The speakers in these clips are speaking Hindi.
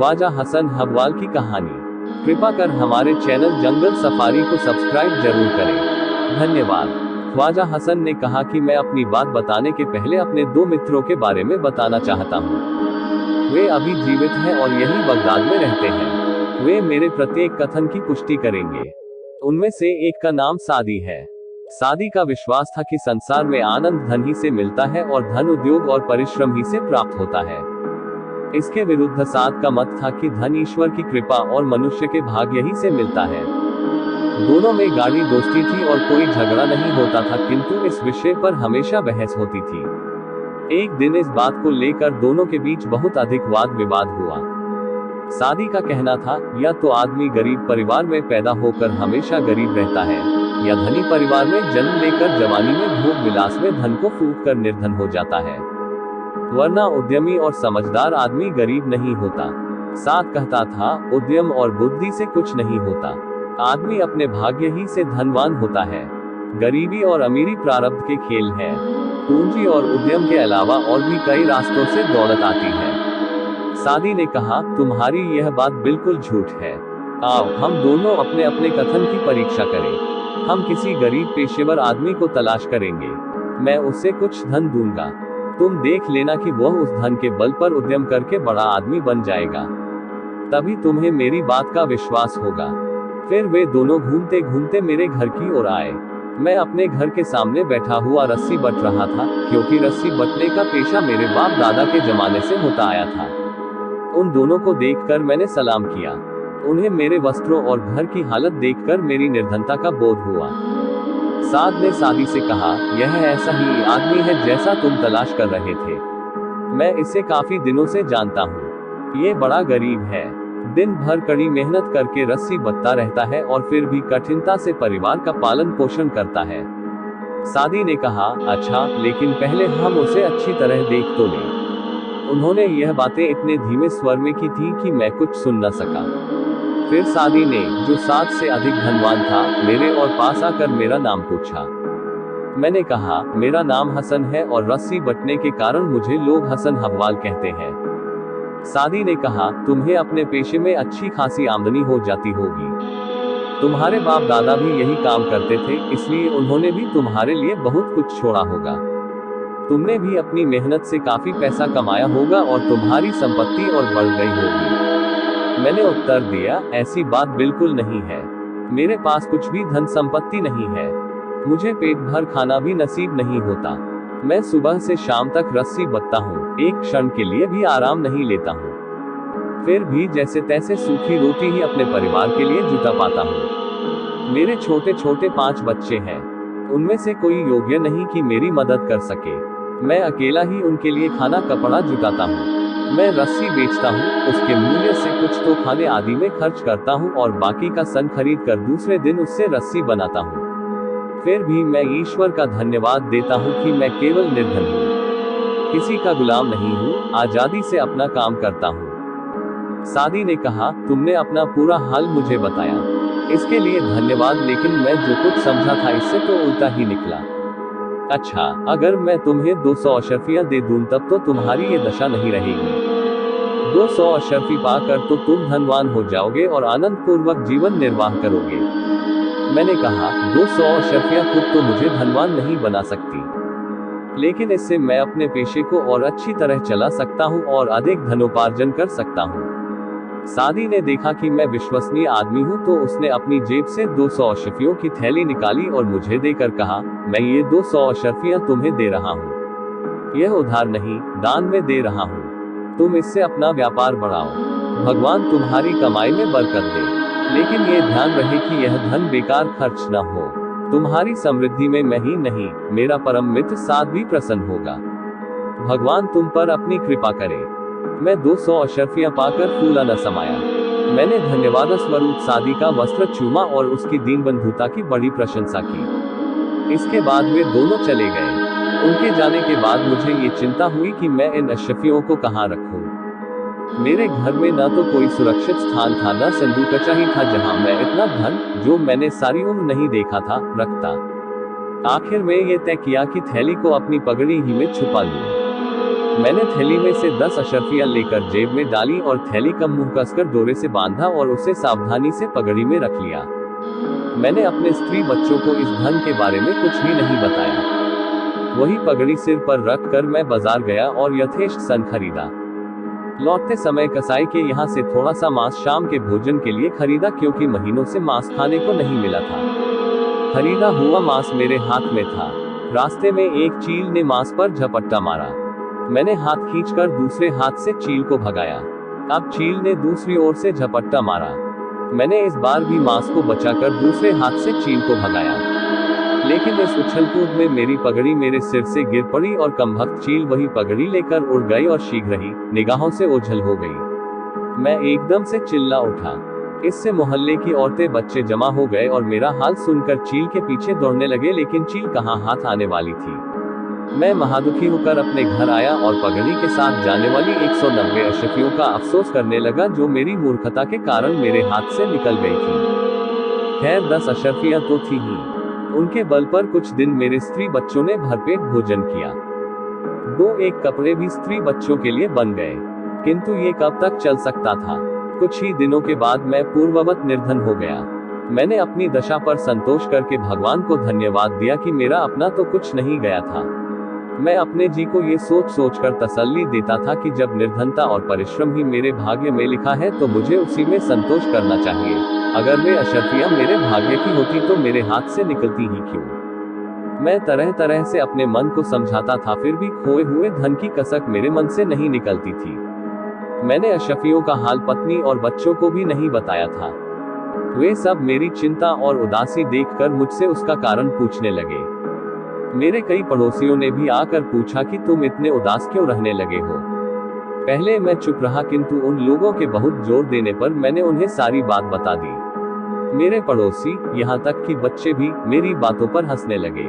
ख्वाजा हसन हब्वाल की कहानी। कृपा कर हमारे चैनल जंगल सफारी को सब्सक्राइब जरूर करें। धन्यवाद। ख्वाजा हसन ने कहा कि मैं अपनी बात बताने के पहले अपने दो मित्रों के बारे में बताना चाहता हूँ। वे अभी जीवित हैं और यही बगदाद में रहते हैं। वे मेरे प्रत्येक कथन की पुष्टि करेंगे। उनमें से एक का नाम सादी है। सादी का विश्वास था कि संसार में आनंद धन ही से मिलता है और धन उद्योग और परिश्रम ही से प्राप्त होता है। इसके विरुद्ध साद का मत था कि धन ईश्वर की कृपा और मनुष्य के भाग्य ही से मिलता है। दोनों में गाढ़ी दोस्ती थी और कोई झगड़ा नहीं होता था, किंतु इस विषय पर हमेशा बहस होती थी। एक दिन इस बात को लेकर दोनों के बीच बहुत अधिक वाद विवाद हुआ। सादी का कहना था, या तो आदमी गरीब परिवार में पैदा होकर हमेशा गरीब रहता है, या धनी परिवार में जन्म लेकर जवानी में भोग विलास में धन को फूंक कर निर्धन हो जाता है, वरना उद्यमी और समझदार आदमी गरीब नहीं होता। साद कहता था, उद्यम और बुद्धि से कुछ नहीं होता, आदमी अपने भाग्य ही से धनवान होता है। गरीबी और अमीरी प्रारब्ध के खेल है। पूंजी और उद्यम के अलावा और भी कई रास्तों से दौलत आती है। सादी ने कहा, तुम्हारी यह बात बिल्कुल झूठ है। आओ हम दोनों अपने अपने कथन की परीक्षा करें। हम किसी गरीब पेशेवर आदमी को तलाश करेंगे। मैं उसे कुछ धन दूंगा। तुम देख लेना कि वह उस धन के बल पर उद्यम करके बड़ा आदमी बन जाएगा। तभी तुम्हें मेरी बात का विश्वास होगा। फिर वे दोनों घूमते घूमते मेरे घर की ओर आए। मैं अपने घर के सामने बैठा हुआ रस्सी बट रहा था, क्योंकि रस्सी बटने का पेशा मेरे बाप दादा के जमाने से होता आया था। उन दोनों को देखकर मैंने सलाम किया। उन्हें मेरे वस्त्रों और घर की हालत देखकर मेरी निर्धनता का बोध हुआ। साद ने सादी से कहा, यह ऐसा ही आदमी है जैसा तुम तलाश कर रहे थे। मैं इसे काफी दिनों से जानता हूँ। ये बड़ा गरीब है। दिन भर कड़ी मेहनत करके रस्सी बटता रहता है और फिर भी कठिनता से परिवार का पालन पोषण करता है। सादी ने कहा, अच्छा, लेकिन पहले हम उसे अच्छी तरह देख तो लें। उन्होंने यह बातें इतने धीमे स्वर में की थी कि मैं कुछ सुन न सका। फिर सादी ने, जो साद से अधिक धनवान था, मेरे और पास आकर मेरा नाम पूछा। मैंने कहा, मेरा नाम हसन है और रस्सी बटने के कारण मुझे लोग हसन हब्वाल कहते हैं। सादी ने कहा, तुम्हें अपने पेशे में अच्छी खासी आमदनी हो जाती होगी। तुम्हारे बाप दादा भी यही काम करते थे, इसलिए उन्होंने भी तुम्हारे लिए बहुत कुछ छोड़ा होगा। तुमने भी अपनी मेहनत से काफी पैसा कमाया होगा और तुम्हारी संपत्ति और बढ़ गई होगी। मैंने उत्तर दिया, ऐसी बात बिल्कुल नहीं है। मेरे पास कुछ भी धन संपत्ति नहीं है। मुझे पेट भर खाना भी नसीब नहीं होता। मैं सुबह से शाम तक रस्सी बटता हूँ, एक क्षण के लिए भी आराम नहीं लेता हूँ। फिर भी जैसे तैसे सूखी रोटी ही अपने परिवार के लिए जुटा पाता हूँ। मेरे छोटे छोटे 5 बच्चे हैं। उनमें से कोई योग्य नहीं कि मेरी मदद कर सके। मैं अकेला ही उनके लिए खाना कपड़ा जुटाता हूँ। मैं रस्सी बेचता हूँ, उसके मूल्य से कुछ तो खाने आदि में खर्च करता हूँ और बाकी का सन खरीद कर दूसरे दिन उससे रस्सी बनाता हूँ। फिर भी मैं ईश्वर का धन्यवाद देता हूँ कि मैं केवल निर्धन हूँ, किसी का गुलाम नहीं हूँ, आजादी से अपना काम करता हूँ। सादी ने कहा, तुमने अपना पूरा हाल मुझे बताया, इसके लिए धन्यवाद, लेकिन मैं जो कुछ समझा था इससे तो उल्टा ही निकला। अच्छा, अगर मैं तुम्हें 200 अशर्फियां दे दूं तब तो तुम्हारी ये दशा नहीं रहेगी। 200 अशर्फी पाकर तो तुम धनवान हो जाओगे और आनंद पूर्वक जीवन निर्वाह करोगे। मैंने कहा, 200 अशर्फियां खुद तो मुझे धनवान नहीं बना सकती, लेकिन इससे मैं अपने पेशे को और अच्छी तरह चला सकता हूँ और अधिक धनोपार्जन कर सकता हूँ। सादी ने देखा कि मैं विश्वसनीय आदमी हूँ, तो उसने अपनी जेब से 200 अशर्फियों की थैली निकाली और मुझे देकर कहा, मैं ये 200 अशर्फियां तुम्हें दे रहा हूँ। यह उधार नहीं, दान में दे रहा हूँ। तुम इससे अपना व्यापार बढ़ाओ। भगवान तुम्हारी कमाई में बरकत दे, लेकिन ये ध्यान रहे कि यह धन बेकार खर्च न हो। तुम्हारी समृद्धि में मैं ही नहीं, मेरा परम मित्र साद भी प्रसन्न होगा। भगवान तुम पर अपनी कृपा करे। मैं 200 अशर्फियां पाकर फूला न समाया। मैंने धन्यवाद स्वरूप सादी का वस्त्र चूमा और उसकी दीनबंधुता की बड़ी प्रशंसा की। इसके बाद वे दोनों चले गए। उनके जाने के बाद मुझे ये चिंता हुई कि मैं इन अशर्फियों को कहाँ रखूं। मेरे घर में न तो कोई सुरक्षित स्थान था, न संदूकचा ही था जहां मैं इतना धन, जो मैंने सारी उम्र नहीं देखा था, रखता। आखिर में ये तय किया कि थैली को अपनी पगड़ी ही में छुपा लूं। मैंने थैली में से 10 अशर्फियां लेकर जेब में डाली और थैली का मुंह कसकर डोरे से बांधा और उसे सावधानी से पगड़ी में रख लिया। मैंने अपने स्त्री बच्चों को इस धन के बारे में कुछ भी नहीं बताया। वही पगड़ी सिर पर रख कर मैं बाजार गया और यथेष्ट सन खरीदा। लौटते समय कसाई के यहाँ से थोड़ा सा मांस शाम के भोजन के लिए खरीदा, क्योंकि महीनों से मांस खाने को नहीं मिला था। खरीदा हुआ मांस मेरे हाथ में था। रास्ते में एक चील ने मांस पर झपट्टा मारा। मैंने हाथ खींचकर दूसरे हाथ से चील को भगाया। अब चील ने दूसरी ओर से झपट्टा मारा। मैंने इस बार भी मांस को बचाकर दूसरे हाथ से चील को भगाया, लेकिन इस उछल कूद में मेरी पगड़ी मेरे सिर से गिर पड़ी और कमबख्त चील वही पगड़ी लेकर उड़ गई और शीघ्र ही निगाहों से ओझल हो गई। मैं एकदम से चिल्ला उठा। इससे मोहल्ले की औरतें बच्चे जमा हो गए और मेरा हाल सुनकर चील के पीछे दौड़ने लगे, लेकिन चील कहाँ हाथ आने वाली थी। मैं महादुखी होकर अपने घर आया और पगड़ी के साथ जाने वाली 190 अशर्फियों का अफसोस करने लगा, जो मेरी मूर्खता के कारण मेरे हाथ से निकल गई थी। खैर 10 अशर्फियां तो थी ही। उनके बल पर कुछ दिन मेरे स्त्री बच्चों ने भरपेट भोजन किया। 2-1 कपड़े भी स्त्री बच्चों के लिए बन गए, किंतु ये कब तक चल सकता था। कुछ ही दिनों के बाद मैं पूर्ववत निर्धन हो गया। मैंने अपनी दशा पर संतोष करके भगवान को धन्यवाद दिया कि मेरा अपना तो कुछ नहीं गया था। मैं अपने जी को ये सोच कर तसल्ली देता था कि जब निर्धनता और परिश्रम ही मेरे भाग्य में लिखा है तो मुझे उसी में संतोष करना चाहिए। अगर वे अशर्फियां मेरे भाग्य की होती तो मेरे हाथ से निकलती ही क्यों। मैं तरह तरह से अपने मन को समझाता था, फिर भी खोए हुए धन की कसक मेरे मन से नहीं निकलती थी। मैंने अशर्फियों का हाल पत्नी और बच्चों को भी नहीं बताया था। वे सब मेरी चिंता और उदासी देखकर मुझसे उसका कारण पूछने लगे। मेरे कई पड़ोसियों ने भी आकर पूछा कि तुम इतने उदास क्यों रहने लगे हो। पहले मैं चुप रहा, किंतु उन लोगों के बहुत जोर देने पर मैंने उन्हें सारी बात बता दी। मेरे पड़ोसी, यहाँ तक कि बच्चे भी मेरी बातों पर हंसने लगे।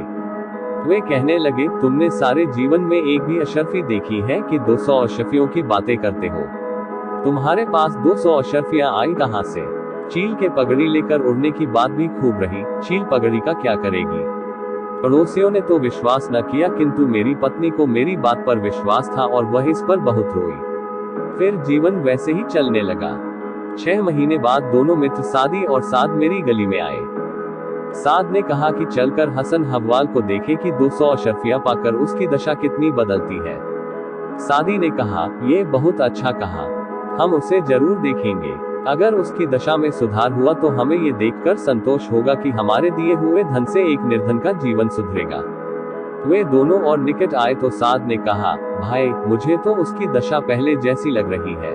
वे कहने लगे, तुमने सारे जीवन में एक भी अशर्फी देखी है कि 200 अशर्फियों की बातें करते हो। तुम्हारे पास 200 अशर्फियां आई कहाँ से। चील के पगड़ी लेकर उड़ने की बात भी खूब रही, चील पगड़ी का क्या करेगी। पड़ोसियों ने तो विश्वास न किया, किंतु मेरी पत्नी को मेरी बात पर विश्वास था और वह इस पर बहुत रोई। फिर जीवन वैसे ही चलने लगा। 6 महीने बाद दोनों मित्र सादी और साद मेरी गली में आए। साद ने कहा कि चलकर हसन हव्वाल को देखे कि 200 अशर्फियां पाकर उसकी दशा कितनी बदलती है। सादी ने कहा, ये बहुत अच्छा कहा, हम उसे जरूर देखेंगे। अगर उसकी दशा में सुधार हुआ तो हमें ये देखकर संतोष होगा कि हमारे दिए हुए धन से एक निर्धन का जीवन सुधरेगा। वे दोनों और निकट आए तो साद ने कहा, भाई मुझे तो उसकी दशा पहले जैसी लग रही है।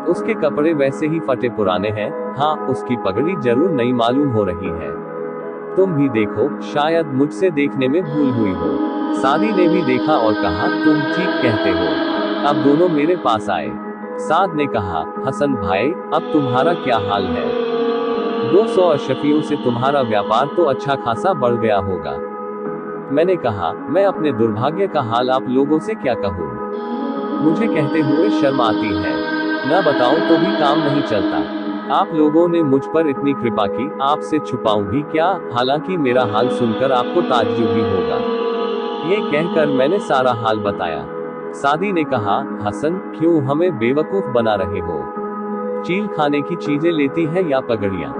उसके कपड़े वैसे ही फटे पुराने हैं, हाँ उसकी पगड़ी जरूर नई मालूम हो रही है। तुम भी देखो, शायद मुझसे देखने में भूल हुई हो। सादी ने भी देखा और कहा, तुम ठीक कहते हो। अब दोनों मेरे पास आए। साद ने कहा, हसन भाई अब तुम्हारा क्या हाल है। 200 अशर्फियों से तुम्हारा व्यापार तो अच्छा खासा बढ़ गया होगा। मैंने कहा, मैं अपने दुर्भाग्य का हाल आप लोगों से क्या कहूँ। मुझे कहते हुए शर्म आती है, न बताऊं तो भी काम नहीं चलता। आप लोगों ने मुझ पर इतनी कृपा की, आपसे छुपाऊं भी क्या, हालांकि मेरा हाल सुनकर आपको ताज्जुब भी होगा। ये कहकर मैंने सारा हाल बताया। सादी ने कहा, हसन क्यों हमें बेवकूफ बना रहे हो। चील खाने की चीजें लेती है या पगड़ियां।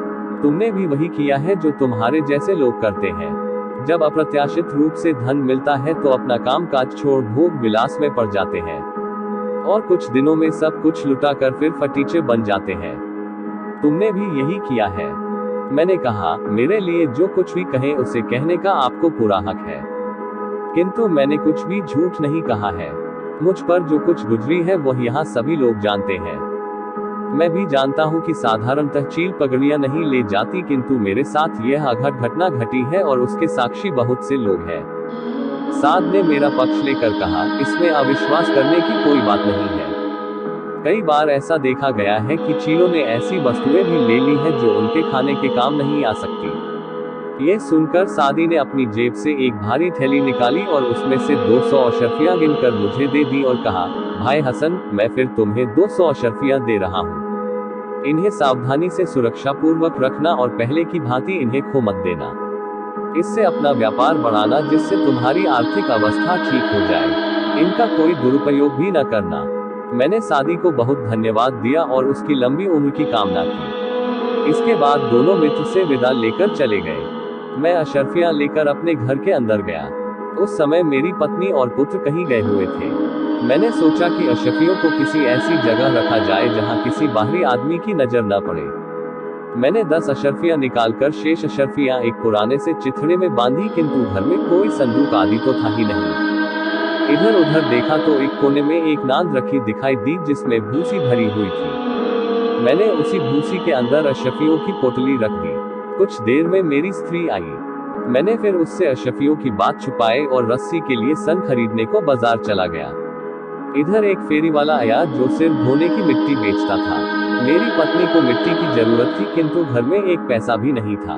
तुमने भी वही किया है जो तुम्हारे जैसे लोग करते हैं। जब अप्रत्याशित रूप से धन मिलता है तो अपना काम काज छोड़ भोग विलास में पड़ जाते हैं और कुछ दिनों में सब कुछ लुटा कर फिर फटीचे बन जाते हैं। तुमने भी यही किया है। मैंने कहा, मेरे लिए जो कुछ भी कहें उसे कहने का आपको पूरा हक है, किंतु मैंने कुछ भी झूठ नहीं कहा है। मुझ पर जो कुछ गुजरी है वह यहाँ सभी लोग जानते हैं। मैं भी जानता हूँ कि साधारणतः चील पगड़ियां नहीं ले जाती, किंतु मेरे साथ यह अघट घटना घटी है और उसके साक्षी बहुत से लोग हैं। साद ने मेरा पक्ष लेकर कहा, इसमें अविश्वास करने की कोई बात नहीं है। कई बार ऐसा देखा गया है कि चीलों ने ऐसी वस्तुएं भी ले ली हैं जो उनके खाने के काम नहीं आ सकती। ये सुनकर सादी ने अपनी जेब से एक भारी थैली निकाली और उसमें से 200 अशर्फियां गिनकर मुझे दे दी और कहा, भाई हसन मैं फिर तुम्हें 200 अशर्फियां दे रहा हूँ। इन्हें सावधानी से सुरक्षा पूर्वक रखना और पहले की भांति इन्हें खो मत देना। इससे अपना व्यापार बढ़ाना जिससे तुम्हारी आर्थिक अवस्था ठीक हो जाए। इनका कोई दुरुपयोग भी न करना। मैंने सादी को बहुत धन्यवाद दिया और उसकी लंबी उम्र की कामना की। इसके बाद दोनों मित्र से विदा लेकर चले गए। मैं अशर्फियां लेकर अपने घर के अंदर गया। उस समय मेरी पत्नी और पुत्र कहीं गए हुए थे। मैंने सोचा कि अशर्फियों को किसी ऐसी जगह रखा जाए जहां किसी बाहरी आदमी की नजर न पड़े। मैंने 10 अशर्फियां निकालकर शेष अशर्फियां एक पुराने से चिथड़े में बांधी, किंतु घर में कोई संदूक आदि तो था ही नहीं। इधर उधर देखा तो एक कोने में एक नांद रखी दिखाई दी जिसमें भूसी भरी हुई थी। मैंने उसी भूसी के अंदर अशर्फियों की पोटली रख दी। कुछ देर में मेरी स्त्री आई। मैंने फिर उससे अशर्फियों की बात छुपाई और रस्सी के लिए सन खरीदने को बाजार चला गया। इधर एक फेरी वाला आया जो सिर धोने की मिट्टी बेचता था। मेरी पत्नी को मिट्टी की जरूरत थी, किंतु घर में एक पैसा भी नहीं था।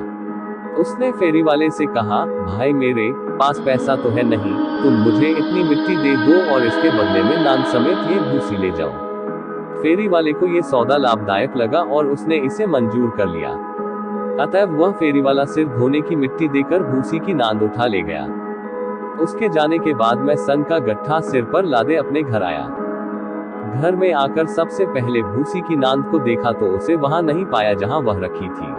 उसने फेरी वाले से कहा, भाई मेरे पास पैसा तो है नहीं, तुम मुझे इतनी मिट्टी दे दो और इसके बदले में नान समेत ये भूसी ले जाओ। फेरी वाले को ये सौदा लाभदायक लगा और उसने इसे मंजूर कर लिया। अतः वह फेरी वाला सिर धोने की मिट्टी देकर भूसी की नांद उठा ले गया। उसके जाने के बाद मैं सन का गट्ठा सिर पर लादे अपने घर आया। घर में आकर सबसे पहले भूसी की नांद को देखा तो उसे वहां नहीं पाया जहां वह रखी थी।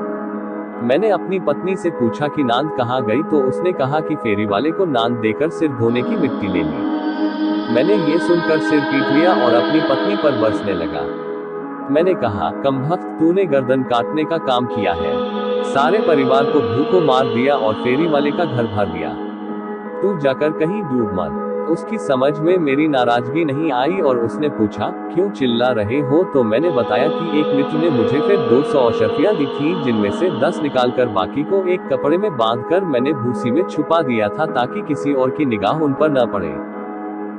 मैंने अपनी पत्नी से पूछा कि नांद कहाँ गई, तो उसने कहा कि फेरी वाले को नांद देकर सिर धोने की मिट्टी ले ली। मैंने ये सुनकर सिर पीट लिया और अपनी पत्नी पर बरसने लगा। मैंने कहा, कमबख्त, तूने गर्दन काटने का काम किया है। सारे परिवार को भूखों मार दिया और फेरी वाले का घर भर दिया। तू जाकर कहीं डूब मत। उसकी समझ में मेरी नाराजगी नहीं आई और उसने पूछा, क्यों चिल्ला रहे हो? तो मैंने बताया कि एक मित्र ने मुझे फिर 200 अशर्फियां दी थी, जिनमें से 10 निकालकर बाकी को एक कपड़े में बांधकर मैंने भूसी में छुपा दिया था ताकि किसी और की निगाह उन पर न पड़े।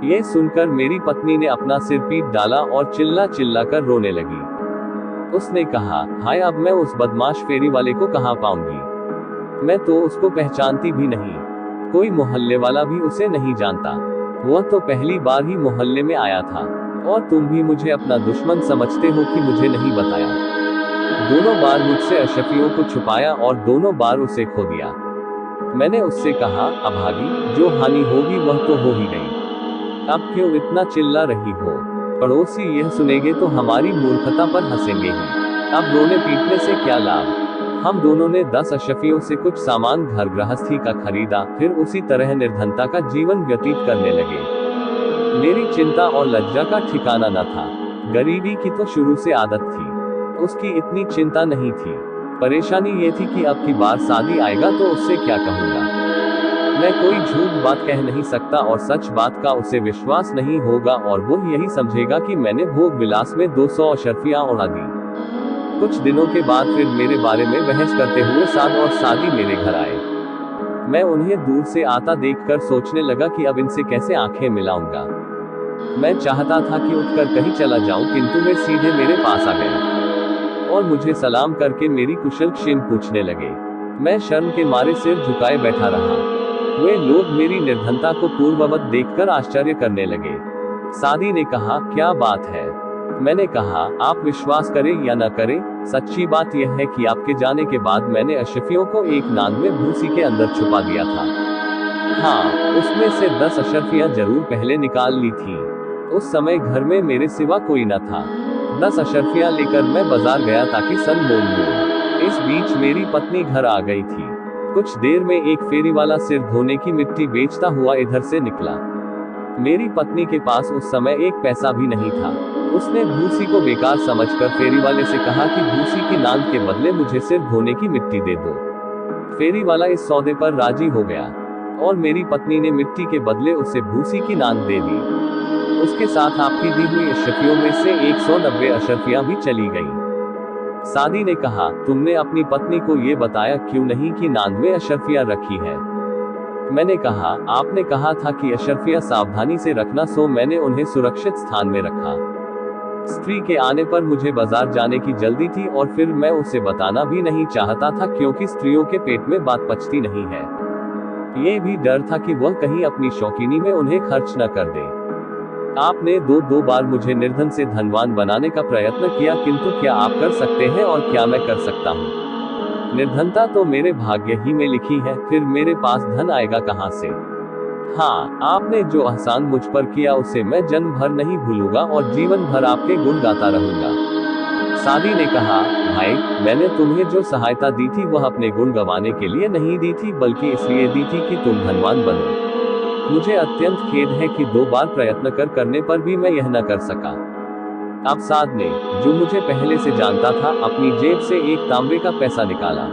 ये सुनकर मेरी पत्नी ने अपना सिर पीट डाला और चिल्ला चिल्ला कर रोने लगी। उसने कहा, हाय, अब मैं उस बदमाश फेरी वाले को कहाँ पाऊंगी? मैं तो उसको पहचानती भी नहीं। कोई मोहल्ले वाला भी उसे नहीं जानता। वह तो पहली बार ही मोहल्ले में आया था और तुम भी मुझे अपना दुश्मन समझते हो कि मुझे नहीं बताया। दोनों बार मुझसे अशर्फियों को छुपाया और दोनों बार उसे खो दिया। मैंने उससे कहा, अभागी, जो हानि होगी वह तो हो ही गई। अब क्यों इतना चिल्ला रही हो? पड़ोसी यह सुनेंगे तो हमारी मूर्खता पर हंसेंगे ही। अब रोने पीटने से क्या लाभ? हम दोनों ने 10 अशर्फियों से कुछ सामान घर गृहस्थी का खरीदा, फिर उसी तरह निर्धनता का जीवन व्यतीत करने लगे। मेरी चिंता और लज्जा का ठिकाना न था। गरीबी की तो शुरू से आदत थी, उसकी इतनी चिंता नहीं थी। परेशानी ये थी कि अब की बार सादी आएगा तो उससे क्या कहूँगा। मैं कोई झूठ बात कह नहीं सकता और सच बात का उसे विश्वास नहीं होगा और वो यही समझेगा कि मैंने भोग विलास में 200 अशर्फियां उड़ा दी। कुछ दिनों के बाद फिर मेरे बारे में बहस करते हुए साद और सादी मेरे घर आए। मैं उन्हें दूर से आता देखकर सोचने लगा कि अब इनसे कैसे आंखें मिलाऊंगा। मैं चाहता था कि उठकर कहीं चला जाऊं, किंतु वे सीधे मेरे पास आ गए और मुझे सलाम करके मेरी कुशल क्षेम पूछने लगे। मैं शर्म के मारे सिर झुकाए बैठा रहा। वे लोग मेरी निर्धनता को पूर्ववत देखकर आश्चर्य करने लगे। सादी ने कहा, क्या बात है? मैंने कहा, आप विश्वास करें या न करें, सच्ची बात यह है कि आपके जाने के बाद मैंने अशर्फियों को एक नांद में भूसी के अंदर छुपा दिया था। हाँ, उसमें से 10 अशर्फियां जरूर पहले निकाल ली थी। उस समय घर में मेरे सिवा कोई न था। 10 अशर्फियां लेकर मैं बाजार गया ताकि सन मोल लूं। इस बीच मेरी पत्नी घर आ गई थी। कुछ देर में एक फेरी वाला सिर धोने की मिट्टी बेचता हुआ इधर से निकला। मेरी पत्नी के पास उस समय एक पैसा भी नहीं था। उसने भूसी को बेकार समझकर फेरी वाले से कहा कि भूसी की नांद के बदले मुझे सिर धोने की मिट्टी दे दो। फेरी वाला इस सौदे पर राजी हो गया और मेरी पत्नी ने मिट्टी के बदले उसे भूसी की नांद दे दी। उसके साथ आपकी दी हुई अशर्फियों में से 190 अशर्फियां भी चली गईं। सादी ने कहा, तुमने अपनी पत्नी को ये बताया क्यों नहीं कि नांद में अशर्फियां रखी है? मैंने कहा, आपने कहा था कि अशर्फियां सावधानी से रखना, सो मैंने उन्हें सुरक्षित स्थान में रखा। स्त्री के आने पर मुझे बाजार जाने की जल्दी थी और फिर मैं उसे बताना भी नहीं चाहता था, क्योंकि स्त्रियों के पेट में बात पचती नहीं है। ये भी डर था कि वह कहीं अपनी शौकीनी में उन्हें खर्च न कर दे। आपने दो बार मुझे निर्धन से धनवान बनाने का प्रयत्न किया, किंतु क्या आप कर सकते हैं और क्या मैं कर सकता हूँ? निर्धनता तो मेरे भाग्य ही में लिखी है, फिर मेरे पास धन आएगा कहाँ से? हाँ, आपने जो एहसान मुझ पर किया उसे मैं जन्म भर नहीं भूलूंगा और जीवन भर आपके गुण गाता रहूंगा। सादी ने कहा, भाई, मैंने तुम्हें जो सहायता दी थी वह अपने गुण गवाने के लिए नहीं दी थी, बल्कि इसलिए दी थी कि तुम धनवान बनो। मुझे अत्यंत खेद है कि 2 बार प्रयत्न करने पर भी मैं यह न कर सका। अब साद ने, जो मुझे पहले से जानता था, अपनी जेब से एक तांबे का पैसा निकाला।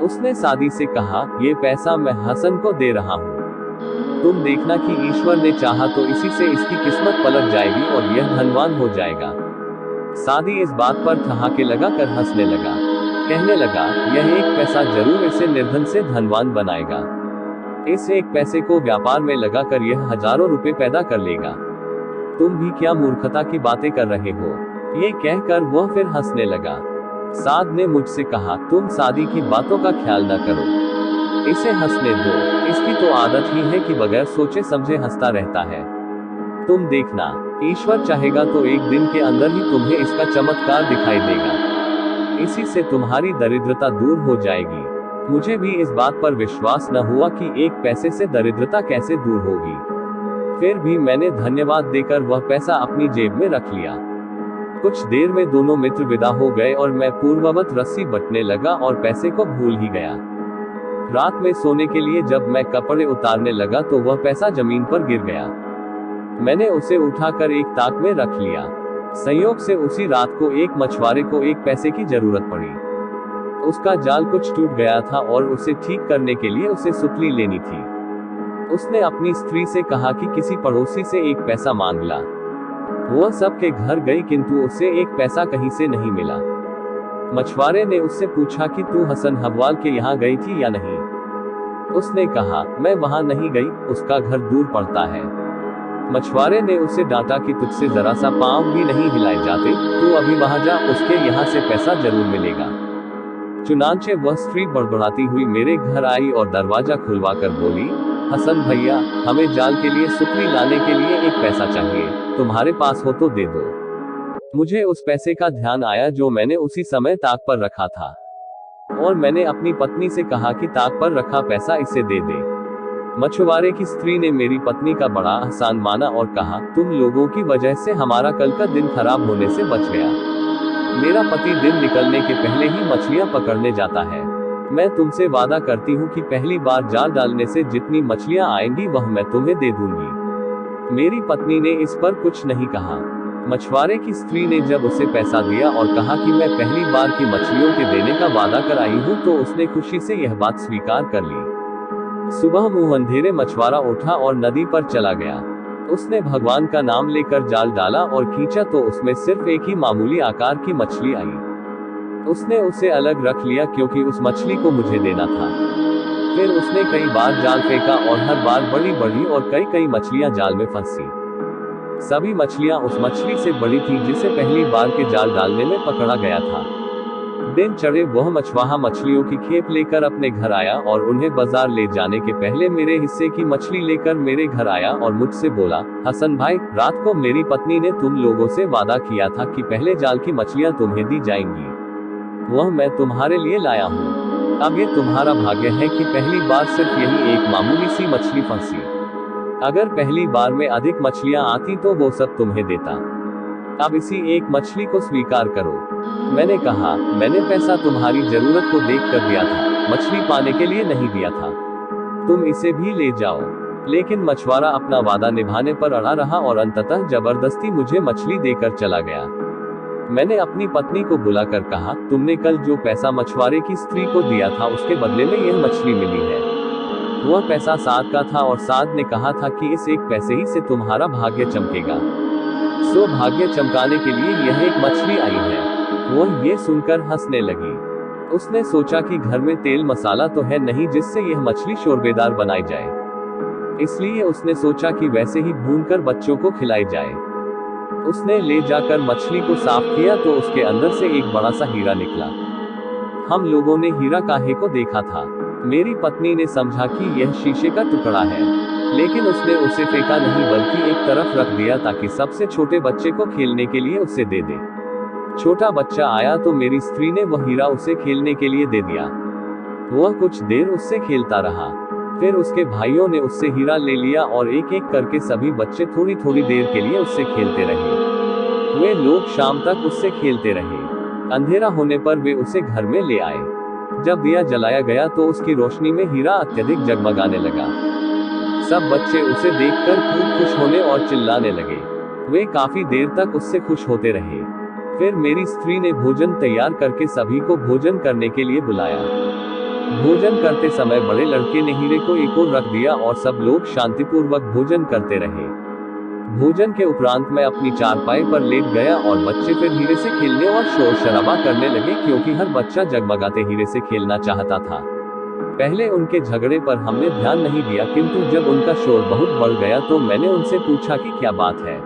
उसने सादी से कहा, ये पैसा मैं हसन को दे रहा हूँ। तुम देखना कि ईश्वर ने चाहा तो इसी से इसकी किस्मत पलट जाएगी और यह धनवान हो जाएगा। सादी इस बात पर ठहाके लगाकर हंसने लगा। कहने लगा, यह एक पैसा जरूर इसे निर्धन से धनवान बनाएगा। इस एक पैसे को व्यापार में लगाकर यह हजारों रुपए पैदा कर लेगा। तुम भी क्या मूर्खता की बातें कर रहे हो। ये कहकर वह फिर हंसने लगा। साद ने मुझसे कहा, तुम सादी की बातों का ख्याल न करो, इसे हंसने दो। इसकी तो आदत ही है कि बगैर सोचे समझे हंसता रहता है। तुम देखना, ईश्वर चाहेगा तो एक दिन के अंदर ही तुम्हें इसका चमत्कार दिखाई देगा। इसी से तुम्हारी दरिद्रता दूर हो जाएगी। मुझे भी इस बात पर विश्वास न हुआ कि एक पैसे से दरिद्रता कैसे दूर होगी। फिर भी मैंने धन्यवाद देकर वह पैसा अपनी जेब में रख लिया। कुछ देर में दोनों मित्र विदा हो गए और मैं पूर्ववत रस्सी बटने लगा और पैसे को भूल ही गया। रात में सोने के लिए जब मैं कपड़े उतारने लगा तो वह पैसा जमीन पर गिर गया। मैंने उसे उठाकर एक ताक में रख लिया। संयोग से उसी रात को एक मछुआरे को एक पैसे की जरूरत पड़ी। उसका जाल कुछ टूट गया था और उसे ठीक करने के लिए उसे सुतली लेनी थी। उसने अपनी स्त्री से कहा कि किसी पड़ोसी से एक पैसा मांग ला। वह सबके घर गई किंतु उसे एक पैसा कहीं से नहीं मिला। मछुआरे ने उससे पूछा कि तू हसन हब्वाल के यहाँ गई थी या नहीं। उसने कहा, मैं वहां नहीं गई, उसका घर दूर पड़ता है। मछुआरे ने उसे डांटा कि तुझसे जरा सा पांव भी नहीं हिलाए जाते, तू अभी वहां जा, उसके यहाँ से पैसा जरूर मिलेगा। चुनांचे वह स्त्री बड़बड़ाती हुई मेरे घर आई और दरवाजा खुलवाकर बोली, हसन भैया, हमें जाल के लिए सुतली लाने के लिए एक पैसा चाहिए, तुम्हारे पास हो तो दे दो। मुझे उस पैसे का ध्यान आया जो मैंने उसी समय ताक पर रखा था, और मैंने अपनी पत्नी से कहा कि ताक पर रखा पैसा इसे दे दे। मछुआरे की स्त्री ने मेरी पत्नी का बड़ा एहसान माना और कहा, तुम लोगों की वजह से हमारा कल का दिन खराब होने से बच गया। मेरा पति दिन निकलने के पहले ही मछलियां पकड़ने जाता है। मैं तुमसे वादा करती हूँ कि पहली बार जाल डालने से जितनी मछलियां आएंगी वह मैं तुम्हें दे दूंगी। मेरी पत्नी ने इस पर कुछ नहीं कहा। मछुआरे की स्त्री ने जब उसे पैसा दिया और कहा कि मैं पहली बार की मछलियों के देने का वादा कर आई हूँ, तो उसने खुशी से यह बात स्वीकार कर ली। सुबह मुंह अंधेरे मछुआरा उठा और नदी पर चला गया। उसने भगवान का नाम लेकर जाल डाला और खींचा तो उसमें सिर्फ एक ही मामूली आकार की मछली आई। उसने उसे अलग रख लिया क्योंकि उस मछली को मुझे देना था। फिर उसने कई बार जाल फेंका और हर बार बड़ी बड़ी और कई मछलियां जाल में फंसी। सभी मछलियां उस मछली से बड़ी थी जिसे पहली बार के जाल डालने में पकड़ा गया था। दिन चढ़े वह मछुआरा मछलियों की खेप लेकर अपने घर आया और उन्हें बाजार ले जाने के पहले मेरे हिस्से की मछली लेकर मेरे घर आया और मुझसे बोला, हसन भाई, रात को मेरी पत्नी ने तुम लोगों से वादा किया था कि पहले जाल की मछलियां तुम्हें दी जाएंगी। वह मैं तुम्हारे लिए लाया हूँ। अब ये तुम्हारा भाग्य है कि पहली बार सिर्फ यही एक मामूली सी मछली फंसी। अगर पहली बार में अधिक मछलियां आती तो वो सब तुम्हें देता। अब इसी एक मछली को स्वीकार करो। मैंने कहा, मैंने पैसा तुम्हारी जरूरत को देख कर दिया था, मछली पाने के लिए नहीं दिया था। तुम इसे भी ले जाओ। लेकिन मछुआरा अपना वादा निभाने पर अड़ा रहा और अंततः जबरदस्ती मुझे मछली देकर चला गया। मैंने अपनी पत्नी को बुलाकर कहा, तुमने कल जो पैसा मछुआरे की स्त्री को दिया था उसके बदले में यह मछली मिली है। वह पैसा साद का था और साद ने कहा था कि इस एक पैसे ही से तुम्हारा भाग्य चमकेगा। सो भाग्य चमकाने के लिए यह एक मछली आई है। वह ये सुनकर हंसने लगी। उसने सोचा कि घर में तेल मसाला तो है नहीं जिससे यह मछली शोरबेदार बनाई जाए, इसलिए उसने सोचा कि वैसे ही भूनकर बच्चों को खिलाई जाए। उसने ले जाकर मछली को साफ किया तो उसके अंदर से एक बड़ा सा हीरा निकला। हम लोगों ने हीरा काहे को देखा था। मेरी पत्नी ने समझा कि यह शीशे का टुकड़ा है, लेकिन उसने उसे फेंका नहीं बल्कि एक तरफ रख दिया ताकि सबसे छोटे बच्चे को खेलने के लिए उसे दे दे। छोटा बच्चा आया तो मेरी स्त्री ने वह हीरा उसे खेलने के लिए दे दिया। वह कुछ देर उससे खेलता रहा। फिर उसके भाइयों ने उससे हीरा ले लिया और एक एक करके सभी बच्चे थोड़ी थोड़ी देर के लिए उससे खेलते रहे। वे लोग शाम तक उससे खेलते रहे। अंधेरा होने पर वे उसे घर में ले आए। जब दिया जलाया गया तो उसकी रोशनी में हीरा अत्यधिक जगमगाने लगा। सब बच्चे उसे देखकर खूब खुश होने और चिल्लाने लगे। वे काफी देर तक उससे खुश होते रहे। फिर मेरी स्त्री ने भोजन तैयार करके सभी को भोजन करने के लिए बुलाया। भोजन करते समय बड़े लड़के ने हीरे को एक ओर रख दिया और सब लोग शांतिपूर्वक भोजन करते रहे। भोजन के उपरांत मैं अपनी चारपाई पर लेट गया और बच्चे फिर हीरे से खेलने और शोर शराबा करने लगे, क्योंकि हर बच्चा जगमगाते हीरे से खेलना चाहता था। पहले उनके झगड़े पर हमने ध्यान नहीं दिया, किंतु जब उनका शोर बहुत बढ़ गया तो मैंने उनसे पूछा कि क्या बात है।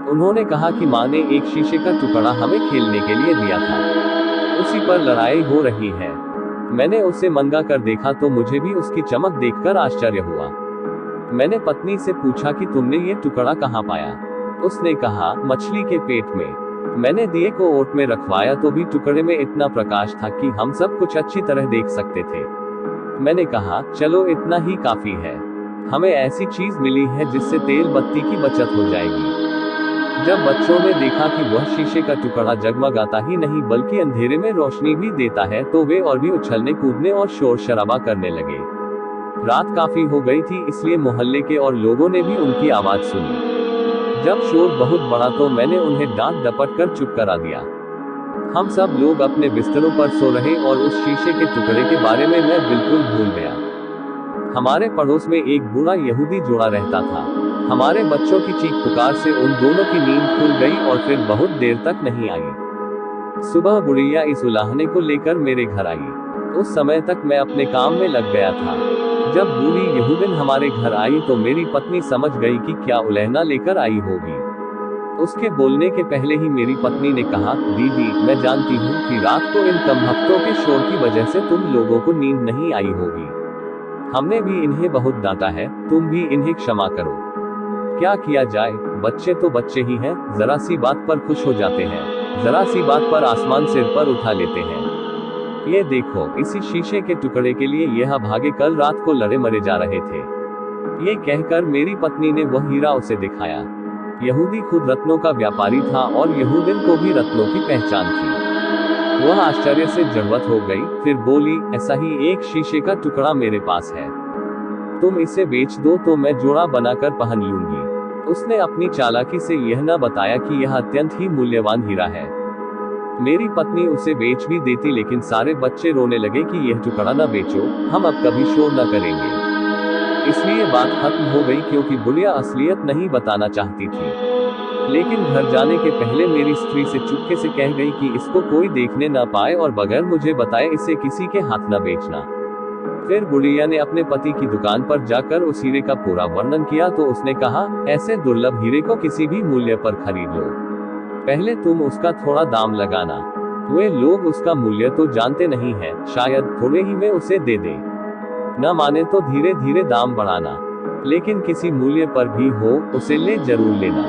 उन्होंने कहा कि माँ ने एक शीशे का टुकड़ा हमें खेलने के लिए दिया था, उसी पर लड़ाई हो रही है। मैंने उसे मंगा कर देखा तो मुझे भी उसकी चमक देखकर आश्चर्य हुआ। मैंने पत्नी से पूछा कि तुमने ये टुकड़ा कहाँ पाया। उसने कहा, मछली के पेट में। मैंने दिए को ओट में रखवाया तो भी टुकड़े में इतना प्रकाश था कि हम सब कुछ अच्छी तरह देख सकते थे। मैंने कहा, चलो इतना ही काफी है, हमें ऐसी चीज मिली है जिससे तेल बत्ती की बचत हो जाएगी। जब बच्चों ने देखा कि वह शीशे का टुकड़ा जगमगाता ही नहीं बल्कि अंधेरे में रोशनी भी देता है तो वे और भी उछलने कूदने और शोर शराबा करने लगे। रात काफी हो गई थी, इसलिए मोहल्ले के और लोगों ने भी उनकी आवाज सुनी। जब शोर बहुत बढ़ा तो मैंने उन्हें डांट डपट कर चुप करा दिया। हम सब लोग अपने बिस्तरों पर सो रहे और उस शीशे के टुकड़े के बारे में मैं बिल्कुल भूल गया। हमारे पड़ोस में एक बूढ़ा यहूदी जोड़ा रहता था। हमारे बच्चों की चीख पुकार से उन दोनों की नींद खुल गई और फिर बहुत देर तक नहीं आई। सुबह बुढ़िया इस उलाहने को लेकर मेरे घर आई। उस समय तक मैं अपने काम में लग गया था। जब बूढ़ी यहूदन हमारे घर आई तो मेरी पत्नी समझ गई कि क्या उलहना लेकर आई होगी। उसके बोलने के पहले ही मेरी पत्नी ने कहा, दीदी, मैं जानती हूँ कि रात को इन कमबख्तों के शोर की वजह से तुम लोगों को नींद नहीं आई होगी। हमने भी इन्हें बहुत डांटा है, तुम भी इन्हें क्षमा करो। क्या किया जाए, बच्चे तो बच्चे ही हैं, जरा सी बात पर खुश हो जाते हैं, जरा सी बात पर आसमान सिर पर उठा लेते हैं। ये देखो, इसी शीशे के टुकड़े के लिए यह भागे कल रात को लड़े मरे जा रहे थे। ये कहकर मेरी पत्नी ने वह हीरा उसे दिखाया। यहूदी खुद रत्नों का व्यापारी था और यहूदन को भी रत्नों की पहचान थी। वह आश्चर्य से जड़वत हो गई, फिर बोली, ऐसा ही एक शीशे का टुकड़ा मेरे पास है, तुम इसे बेच दो तो मैं जोड़ा बनाकर पहन लूंगी। उसने अपनी चालाकी से यह न बताया कि यह अत्यंत ही मूल्यवान हीरा है। मेरी पत्नी उसे बेच भी देती, लेकिन सारे बच्चे रोने लगे कि यह टुकड़ा न बेचो, हम अब कभी शोर न करेंगे। इसलिए बात खत्म हो गई, क्योंकि बुढ़िया असलियत नहीं बताना चाहती थी। लेकिन घर जाने के पहले मेरी स्त्री से चुपके से कह गई कि इसको कोई देखने न पाए और बगैर मुझे बताए इसे किसी के हाथ न बेचना। फिर बुढ़िया ने अपने पति की दुकान पर जाकर उस हीरे का पूरा वर्णन किया तो उसने कहा, ऐसे दुर्लभ हीरे को किसी भी मूल्य पर खरीद लो, पहले तुम उसका थोड़ा दाम लगाना। वे लोग उसका मूल्य तो जानते नहीं हैं, शायद थोड़े ही में उसे दे दे, न माने तो धीरे धीरे दाम बढ़ाना, लेकिन किसी मूल्य पर भी हो उसे ले जरूर लेना।